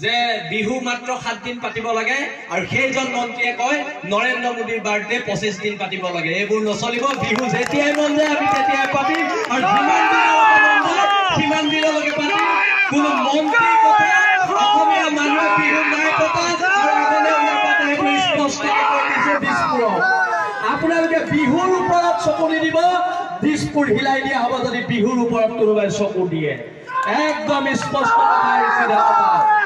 যে বিহু মাত্ৰ 7 দিন পাতিব লাগে আৰু সেইজন মন্ত্ৰীয়ে কয় নৰেন্দ্ৰ মোদীৰ বাৰ্থডে 25 দিন পাতিব লাগে। এইবোৰ নচলিব। বিহু যেতিয়াই মন যায় আমি তেতিয়াই পাতিম আৰু যিমান দিনলৈকে পাতিম। কোনো মন্ত্ৰীৰ কথা অসমীয়া মানুহে বিহু নাই পতা আৰু আগলৈও নাপাতে। এইবোৰ স্পষ্টকৈ কৈ দিছে দিছপুৰক। আপোনালোকে বিহুৰ ওপৰত চকু নিদিব, দিছপুৰ হিলাই দিয়া হ'ব যদি বিহুৰ ওপৰত কোনোবাই চকু দিয়ে। একদম স্পষ্ট কথা।